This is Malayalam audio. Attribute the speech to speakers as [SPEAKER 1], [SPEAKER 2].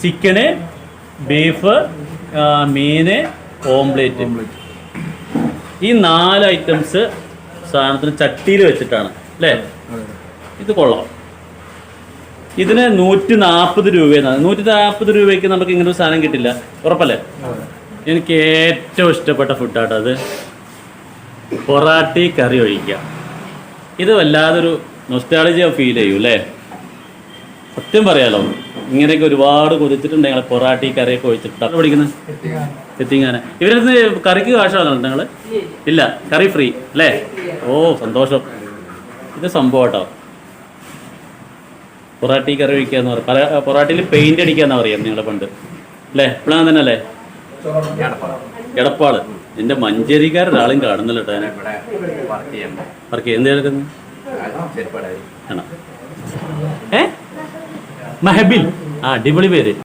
[SPEAKER 1] ചിക്കന്, ബീഫ്, മീന്, ഓംപ്ലേറ്റ്. ഈ 4 ഐറ്റംസ് സാധനത്തിന് ചട്ടിയിൽ വെച്ചിട്ടാണ് അല്ലേ? ഇത് കൊള്ളാം. ഇതിന് 140 രൂപയെന്നാണ്. 140 രൂപയ്ക്ക് നമുക്ക് ഇങ്ങനെ ഒരു സാധനം കിട്ടില്ല, ഉറപ്പല്ലേ? എനിക്ക് ഏറ്റവും ഇഷ്ടപ്പെട്ട ഫുഡാട്ടോ അത്. പൊറാട്ടി കറി ഒഴിക്കുക. ഇത് വല്ലാതൊരു നൊസ്റ്റാൾജിയ ഫീൽ ചെയ്യും അല്ലേ? സത്യം പറയാലോ, ഇങ്ങനെയൊക്കെ ഒരുപാട് കൊതിച്ചിട്ടുണ്ട് ഞങ്ങൾ പൊറാട്ടി കറിയൊക്കെ ഒഴിച്ചിട്ട്. പഠിക്കുന്നത് എത്തിങ്ങാനെ. ഇവരടുത്ത് കറിക്ക് കാശാണോ നിങ്ങൾ? ഇല്ല, കറി ഫ്രീ അല്ലേ? ഓ സന്തോഷം. ഇത് സംഭവം കേട്ടോ, പൊറാട്ടി കറി ഒഴിക്കുക എന്ന് പറയും. പൊറാട്ടിയിൽ പെയിന്റ് അടിക്കാന്നാ പറയാം നിങ്ങളെ പണ്ട് അല്ലേ? ഇപ്പോഴാണ് തന്നെ അല്ലേ? എടപ്പാള്. എൻ്റെ മഞ്ചേരിക്കാരൊരാളും കാണുന്നില്ല കേട്ടോ. വർക്ക് എന്ത് കേൾക്കുന്നു ആണോ? മെഹബിൽ. അടിപൊളി പേര്.